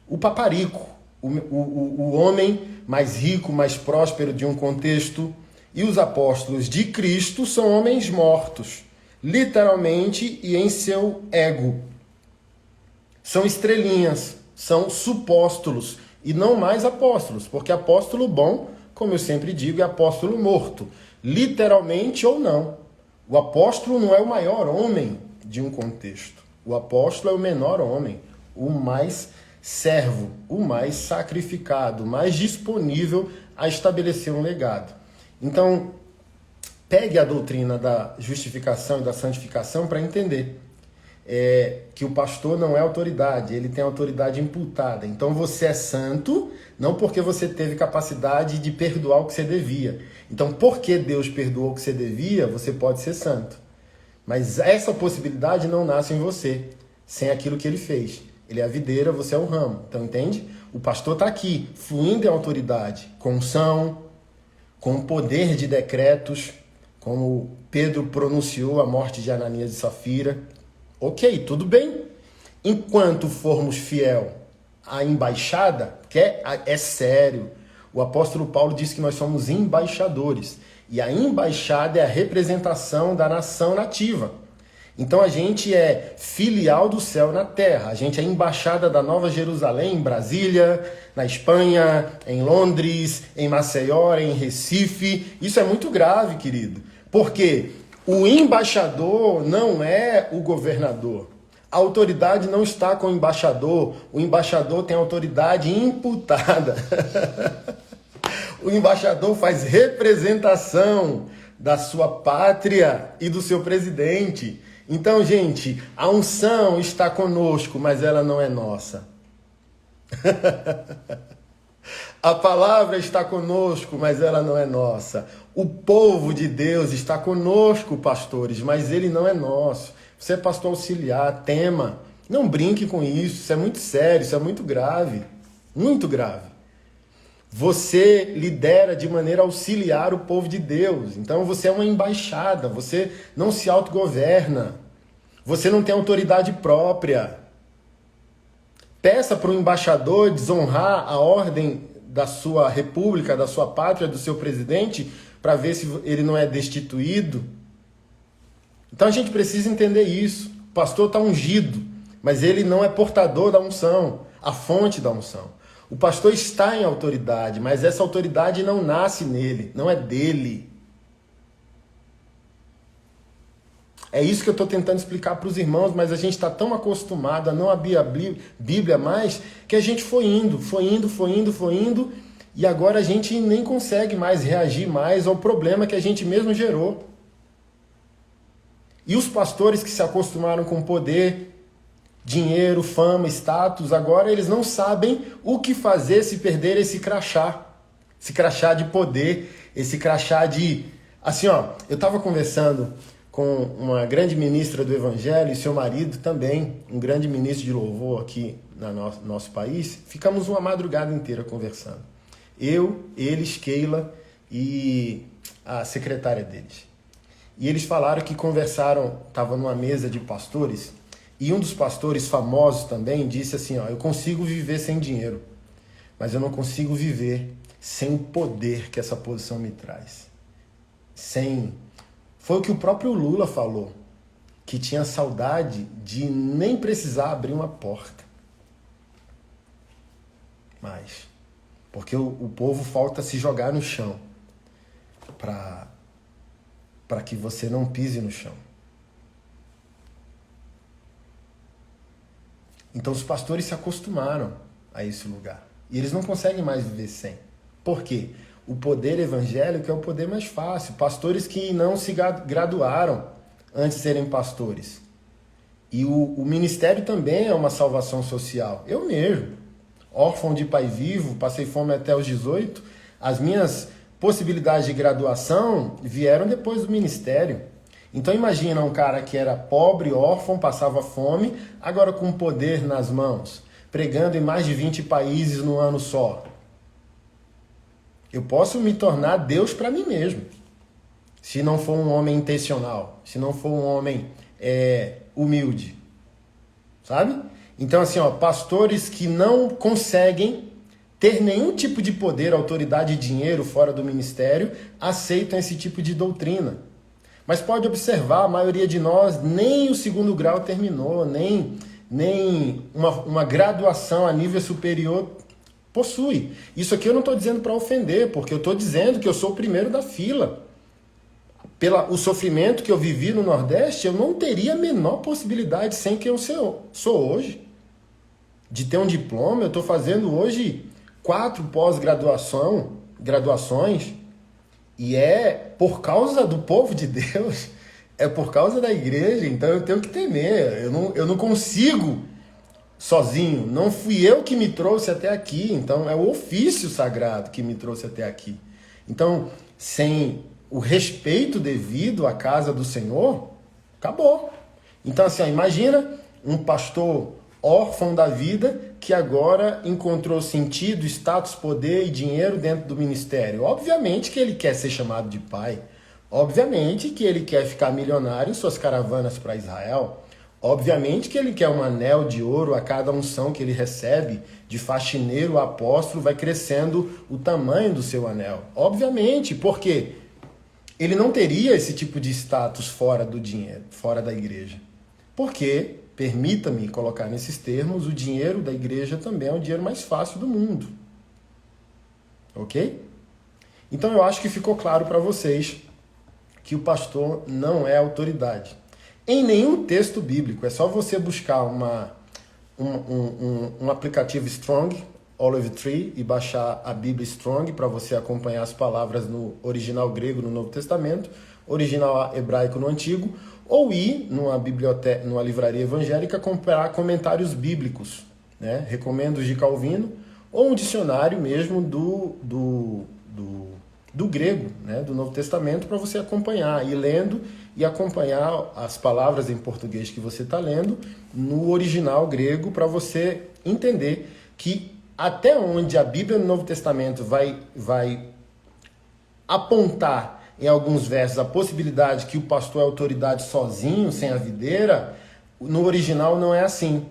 O paparico, o homem mais rico, mais próspero de um contexto. E os apóstolos de Cristo são homens mortos, literalmente e em seu ego. São estrelinhas, são supóstolos e não mais apóstolos, porque apóstolo bom, como eu sempre digo, é apóstolo morto, literalmente ou não. O apóstolo não é o maior homem de um contexto. O apóstolo é o menor homem, o mais servo, o mais sacrificado, o mais disponível a estabelecer um legado. Então, pegue a doutrina da justificação e da santificação para entender que o pastor não é autoridade, ele tem autoridade imputada. Então você é santo, não porque você teve capacidade de perdoar o que você devia. Então, porque Deus perdoou o que você devia, você pode ser santo. Mas essa possibilidade não nasce em você, sem aquilo que ele fez. Ele é a videira, você é o ramo. Então, entende? O pastor está aqui, fluindo em autoridade, com unção, com poder de decretos, como Pedro pronunciou a morte de Ananias e Safira. Ok, tudo bem. Enquanto formos fiel à embaixada, que é sério, o apóstolo Paulo diz que nós somos embaixadores. E a embaixada é a representação da nação nativa. Então a gente é filial do céu na terra. A gente é embaixada da Nova Jerusalém, em Brasília, na Espanha, em Londres, em Maceió, em Recife. Isso é muito grave, querido. Porque o embaixador não é o governador. A autoridade não está com o embaixador tem autoridade imputada. O embaixador faz representação da sua pátria e do seu presidente. Então, gente, a unção está conosco, mas ela não é nossa. A palavra está conosco, mas ela não é nossa. O povo de Deus está conosco, pastores, mas ele não é nosso. Você é pastor auxiliar, tema. Não brinque com isso, isso é muito sério, isso é muito grave. Muito grave. Você lidera de maneira auxiliar o povo de Deus. Então você é uma embaixada, você não se autogoverna. Você não tem autoridade própria. Peça para o embaixador desonrar a ordem da sua república, da sua pátria, do seu presidente, para ver se ele não é destituído. Então a gente precisa entender isso. O pastor está ungido, mas ele não é portador da unção, a fonte da unção. O pastor está em autoridade, mas essa autoridade não nasce nele, não é dele. É isso que eu estou tentando explicar para os irmãos, mas a gente está tão acostumado a não abrir a Bíblia mais, que a gente foi indo, e agora a gente nem consegue mais reagir mais ao problema que a gente mesmo gerou. E os pastores que se acostumaram com poder, dinheiro, fama, status, agora eles não sabem o que fazer se perder esse crachá de poder, esse crachá de... Assim, ó, eu estava conversando com uma grande ministra do Evangelho e seu marido também, um grande ministro de louvor aqui no nosso país. Ficamos uma madrugada inteira conversando. Eu, eles, Keila e a secretária deles. E eles falaram que conversaram, estavam numa mesa de pastores, e um dos pastores famosos também disse assim, ó, eu consigo viver sem dinheiro, mas eu não consigo viver sem o poder que essa posição me traz. Foi o que o próprio Lula falou, que tinha saudade de nem precisar abrir uma porta. Mas, porque o povo falta se jogar no chão para que você não pise no chão. Então os pastores se acostumaram a esse lugar. E eles não conseguem mais viver sem. Por quê? O poder evangélico é o poder mais fácil. Pastores que não se graduaram antes de serem pastores. E o ministério também é uma salvação social. Eu mesmo, órfão de pai vivo, passei fome até os 18, as minhas possibilidades de graduação vieram depois do ministério. Então imagina um cara que era pobre, órfão, passava fome, agora com poder nas mãos, pregando em mais de 20 países no ano só. Eu posso me tornar Deus para mim mesmo, se não for um homem intencional, se não for um homem humilde, sabe? Então assim, pastores que não conseguem ter nenhum tipo de poder, autoridade e dinheiro fora do ministério, aceitam esse tipo de doutrina. Mas pode observar, a maioria de nós nem o 2º grau terminou, nem uma graduação a nível superior possui. Isso aqui eu não estou dizendo para ofender, porque eu estou dizendo que eu sou o primeiro da fila. Pelo sofrimento que eu vivi no Nordeste, eu não teria a menor possibilidade sem que eu sou hoje. De ter um diploma, eu estou fazendo hoje 4 graduações, e é por causa do povo de Deus, é por causa da igreja, então eu tenho que temer. Eu não consigo sozinho, não fui eu que me trouxe até aqui, então é o ofício sagrado que me trouxe até aqui. Então, sem o respeito devido à casa do Senhor, acabou. Então assim, imagina um pastor órfão da vida que agora encontrou sentido, status, poder e dinheiro dentro do ministério. Obviamente que ele quer ser chamado de pai. Obviamente que ele quer ficar milionário em suas caravanas para Israel. Obviamente que ele quer um anel de ouro a cada unção que ele recebe, de faxineiro a apóstolo, vai crescendo o tamanho do seu anel. Obviamente, porque ele não teria esse tipo de status fora do dinheiro, fora da igreja. Porque, permita-me colocar nesses termos, o dinheiro da igreja também é o dinheiro mais fácil do mundo. Ok? Então eu acho que ficou claro para vocês que o pastor não é autoridade. Em nenhum texto bíblico. É só você buscar um aplicativo Strong, Olive Tree, e baixar a Bíblia Strong para você acompanhar as palavras no original grego no Novo Testamento, original hebraico no Antigo, ou ir numa biblioteca, numa livraria evangélica, comprar comentários bíblicos, né? Recomendos de Calvino, ou um dicionário mesmo do grego, né? Do Novo Testamento, para você acompanhar, ir lendo e acompanhar as palavras em português que você está lendo no original grego, para você entender que até onde a Bíblia no Novo Testamento vai apontar em alguns versos a possibilidade que o pastor é autoridade sozinho, sem a videira, no original não é assim.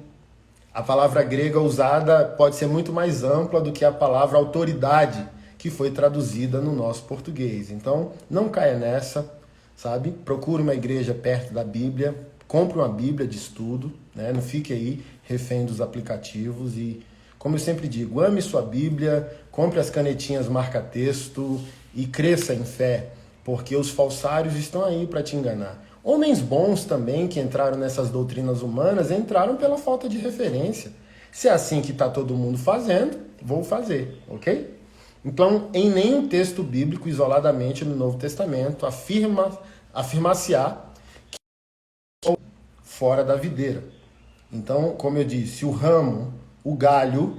A palavra grega usada pode ser muito mais ampla do que a palavra autoridade, que foi traduzida no nosso português. Então, não caia nessa, sabe? Procure uma igreja perto da Bíblia, compre uma Bíblia de estudo, né? Não fique aí refém dos aplicativos e, como eu sempre digo, ame sua Bíblia, compre as canetinhas marca-texto e cresça em fé, porque os falsários estão aí para te enganar. Homens bons também que entraram nessas doutrinas humanas entraram pela falta de referência. Se é assim que está todo mundo fazendo, vou fazer, ok? Então, em nenhum texto bíblico, isoladamente no Novo Testamento, afirma-se-á que é fora da videira. Então, como eu disse, o ramo, o galho,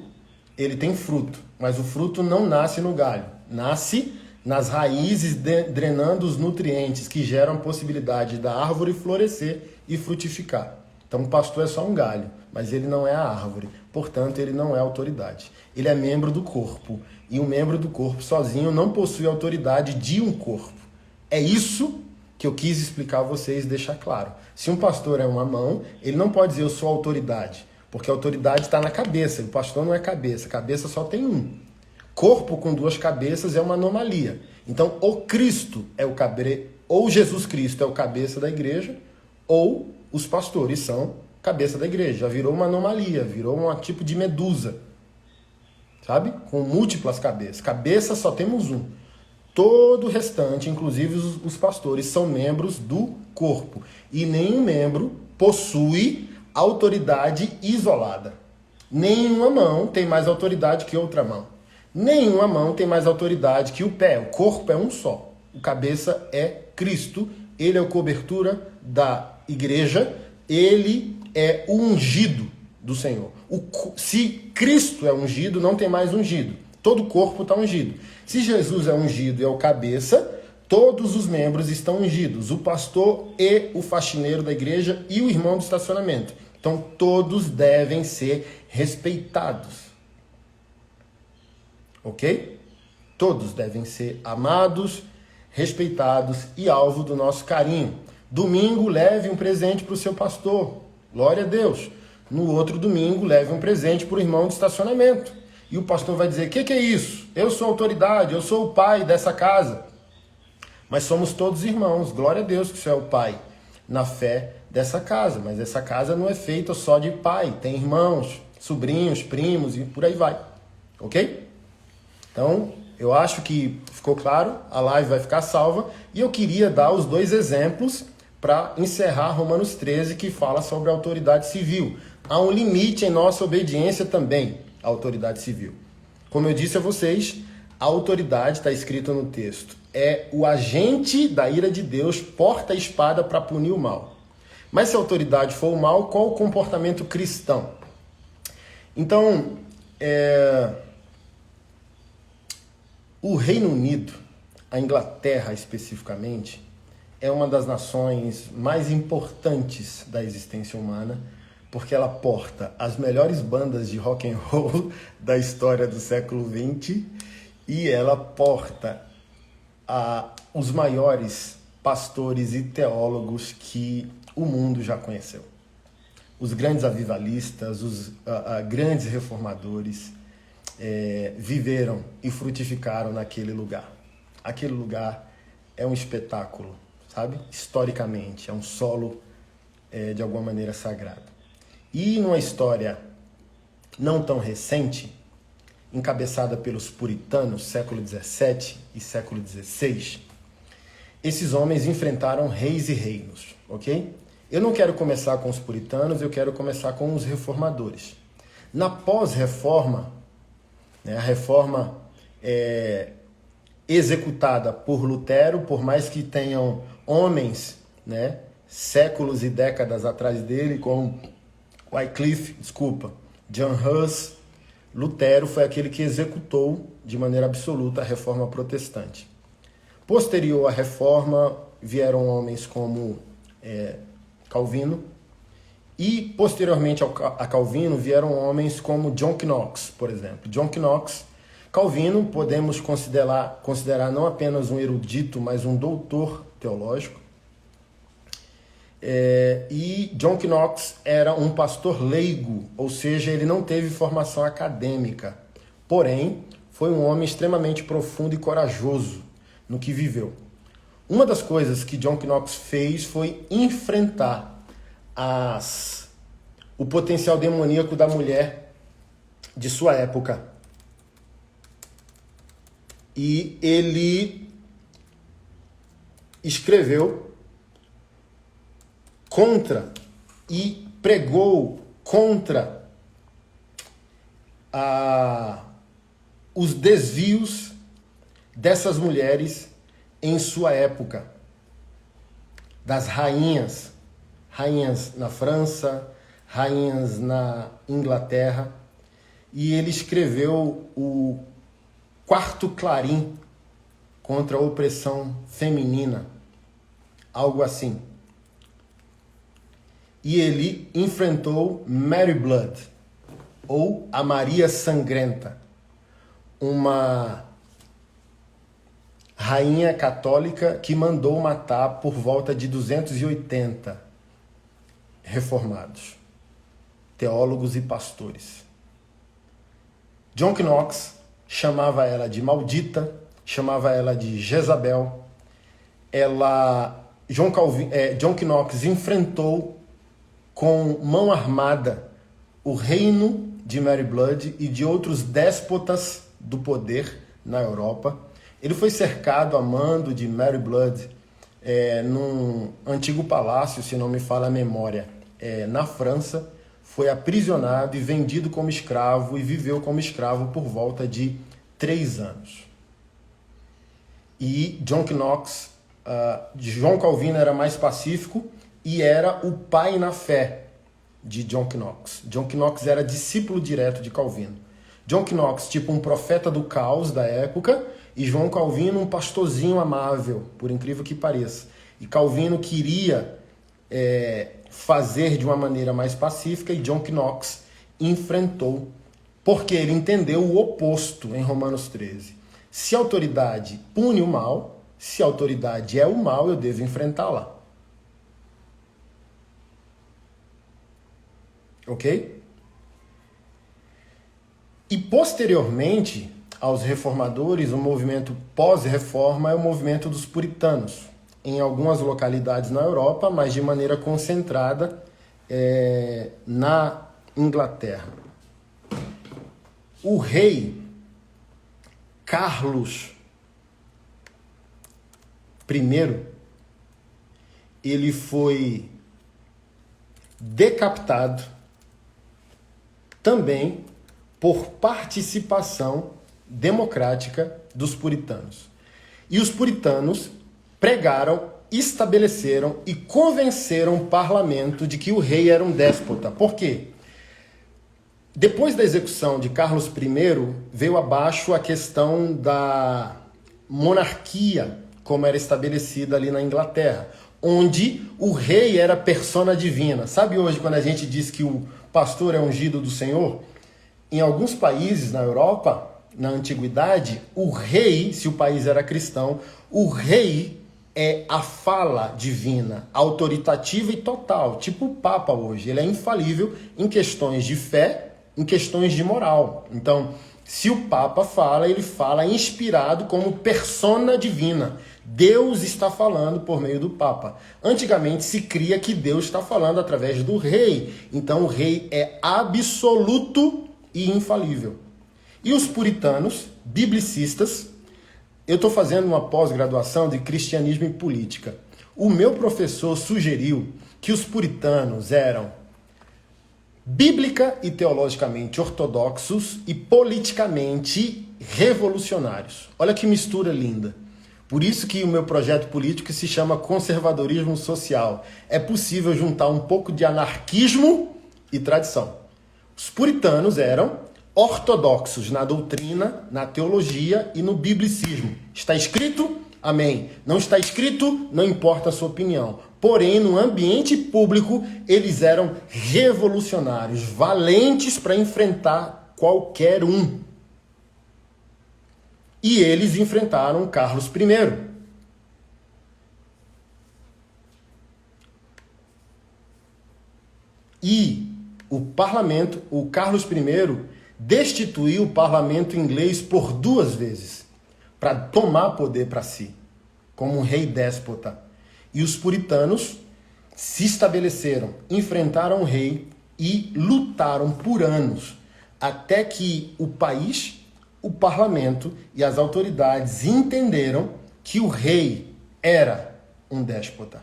ele tem fruto, mas o fruto não nasce no galho, nasce nas raízes, drenando os nutrientes que geram a possibilidade da árvore florescer e frutificar. Então o pastor é só um galho, mas ele não é a árvore, portanto ele não é autoridade. Ele é membro do corpo, e um membro do corpo sozinho não possui autoridade de um corpo. É isso que eu quis explicar a vocês e deixar claro. Se um pastor é uma mão, ele não pode dizer eu sou autoridade, porque a autoridade está na cabeça, e o pastor não é cabeça, cabeça só tem um. Corpo com 2 cabeças é uma anomalia. Então, ou Cristo é ou Jesus Cristo é o cabeça da igreja, ou os pastores são cabeça da igreja. Já virou uma anomalia, virou um tipo de medusa, sabe? Com múltiplas cabeças. Cabeça só temos um. Todo o restante, inclusive os pastores, são membros do corpo. E nenhum membro possui autoridade isolada. Nenhuma mão tem mais autoridade que outra mão. Nenhuma mão tem mais autoridade que o pé. O corpo é um só. O cabeça é Cristo. Ele é a cobertura da igreja. Ele é o ungido do Senhor. Se Cristo é ungido, não tem mais ungido. Todo o corpo está ungido. Se Jesus é ungido e é o cabeça, todos os membros estão ungidos. O pastor e o faxineiro da igreja e o irmão do estacionamento. Então todos devem ser respeitados. Ok? Todos devem ser amados, respeitados e alvo do nosso carinho. Domingo, leve um presente para o seu pastor. Glória a Deus. No outro domingo, leve um presente para o irmão do estacionamento. E o pastor vai dizer, o que é isso? Eu sou autoridade, eu sou o pai dessa casa. Mas somos todos irmãos. Glória a Deus que o Senhor é o pai na fé dessa casa. Mas essa casa não é feita só de pai. Tem irmãos, sobrinhos, primos e por aí vai. Ok? Então, eu acho que ficou claro. A live vai ficar salva. E eu queria dar os dois exemplos para encerrar Romanos 13, que fala sobre a autoridade civil. Há um limite em nossa obediência também à autoridade civil. Como eu disse a vocês, a autoridade, está escrito no texto, é o agente da ira de Deus, porta a espada para punir o mal. Mas se a autoridade for o mal, qual o comportamento cristão? Então, o Reino Unido, a Inglaterra especificamente, é uma das nações mais importantes da existência humana, porque ela porta as melhores bandas de rock and roll da história do século XX e ela porta os maiores pastores e teólogos que o mundo já conheceu. Os grandes avivalistas, os grandes reformadores viveram e frutificaram naquele lugar. Aquele lugar é um espetáculo, sabe? Historicamente, é um solo de alguma maneira sagrado. E numa história não tão recente, encabeçada pelos puritanos, século XVII e século XVI, esses homens enfrentaram reis e reinos, ok? Eu não quero começar com os puritanos, eu quero começar com os reformadores. Na pós-reforma, a reforma executada por Lutero, por mais que tenham homens, séculos e décadas atrás dele, como Wycliffe, John Hus, Lutero foi aquele que executou de maneira absoluta a reforma protestante. Posterior à reforma, vieram homens como Calvino, e posteriormente a Calvino vieram homens como John Knox, por exemplo. John Knox, Calvino, podemos considerar não apenas um erudito, mas um doutor teológico. E John Knox era um pastor leigo, ou seja, ele não teve formação acadêmica, porém foi um homem extremamente profundo e corajoso no que viveu. Uma das coisas que John Knox fez foi enfrentar o potencial demoníaco da mulher de sua época. E ele escreveu contra e pregou contra os desvios dessas mulheres em sua época, das rainhas na França, rainhas na Inglaterra, e ele escreveu o Quarto Clarim contra a opressão feminina, algo assim. E ele enfrentou Mary Blood, ou a Maria Sangrenta, uma rainha católica que mandou matar por volta de 280 reformados, teólogos e pastores. John Knox chamava ela de maldita, chamava ela de Jezabel. John Knox enfrentou com mão armada o reino de Mary Blood e de outros déspotas do poder na Europa. Ele foi cercado a mando de Mary Blood num antigo palácio, se não me falha a memória, na França. foi aprisionado e vendido como escravo e viveu como escravo por volta de 3 anos. E John Knox, João Calvino era mais pacífico e era o pai na fé de John Knox. John Knox era discípulo direto de Calvino. John Knox, tipo um profeta do caos da época, e João Calvino, um pastorzinho amável, por incrível que pareça. E Calvino queria fazer de uma maneira mais pacífica e John Knox enfrentou, porque ele entendeu o oposto em Romanos 13. Se a autoridade pune o mal, se a autoridade é o mal, eu devo enfrentá-la. Ok? E posteriormente aos reformadores, o movimento pós-reforma é o movimento dos puritanos, em algumas localidades na Europa, mas de maneira concentrada na Inglaterra. O rei Carlos I, ele foi decapitado também por participação democrática dos puritanos. E os puritanos pregaram, estabeleceram e convenceram o parlamento de que o rei era um déspota. Por quê? Depois da execução de Carlos I, veio abaixo a questão da monarquia, como era estabelecida ali na Inglaterra, onde o rei era persona divina. Sabe hoje quando a gente diz que o pastor é ungido do Senhor? Em alguns países na Europa, na antiguidade, o rei, se o país era cristão, o rei é a fala divina, autoritativa e total, tipo o Papa hoje. Ele é infalível em questões de fé, em questões de moral. Então, se o Papa fala, ele fala inspirado como persona divina. Deus está falando por meio do Papa. Antigamente se cria que Deus está falando através do rei. Então o rei é absoluto e infalível. E os puritanos, biblicistas, eu estou fazendo uma pós-graduação de cristianismo e política. O meu professor sugeriu que os puritanos eram bíblica e teologicamente ortodoxos e politicamente revolucionários. Olha que mistura linda. Por isso que o meu projeto político se chama conservadorismo social. É possível juntar um pouco de anarquismo e tradição. Os puritanos eram ortodoxos na doutrina, na teologia e no biblicismo. Está escrito? Amém. Não está escrito? Não importa a sua opinião. Porém, no ambiente público, eles eram revolucionários, valentes para enfrentar qualquer um. E eles enfrentaram Carlos I. E o parlamento, o Carlos I, destituiu o parlamento inglês por 2 vezes, para tomar poder para si, como um rei déspota. E os puritanos se estabeleceram, enfrentaram o rei e lutaram por anos, até que o país, o parlamento e as autoridades entenderam que o rei era um déspota.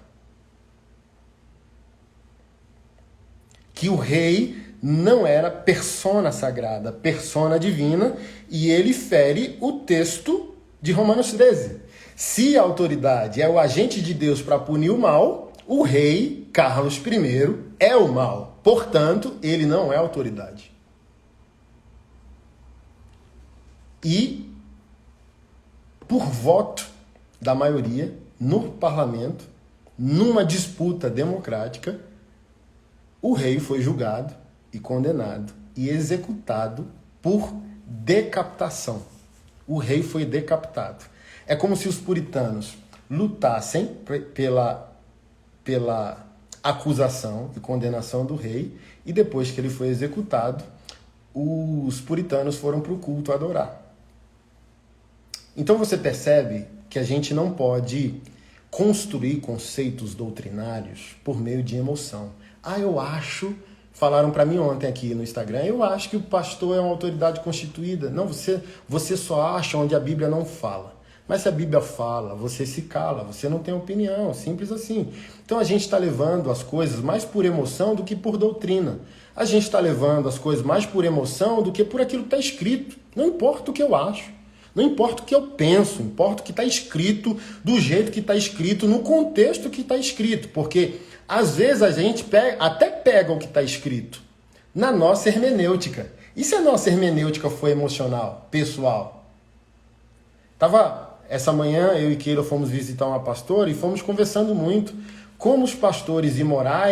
Que o rei não era persona sagrada, persona divina, e ele fere o texto de Romanos 13. Se a autoridade é o agente de Deus para punir o mal, o rei Carlos I é o mal. Portanto, ele não é autoridade. E, por voto da maioria no parlamento, numa disputa democrática, o rei foi julgado e condenado e executado por decapitação. O rei foi decapitado. É como se os puritanos lutassem pela acusação e condenação do rei, e depois que ele foi executado, os puritanos foram para o culto adorar. Então você percebe que a gente não pode construir conceitos doutrinários por meio de emoção. Eu acho, falaram para mim ontem aqui no Instagram, eu acho que o pastor é uma autoridade constituída. Não, você só acha onde a Bíblia não fala. Mas se a Bíblia fala, você se cala, você não tem opinião, simples assim. Então a gente está levando as coisas mais por emoção do que por doutrina. A gente está levando as coisas mais por emoção do que por aquilo que está escrito. Não importa o que eu acho, não importa o que eu penso, importa o que está escrito, do jeito que está escrito, no contexto que está escrito. Porque às vezes a gente até pega o que está escrito na nossa hermenêutica. E se a nossa hermenêutica foi emocional, pessoal? Essa manhã eu e Keila fomos visitar uma pastora e fomos conversando muito como os pastores imorais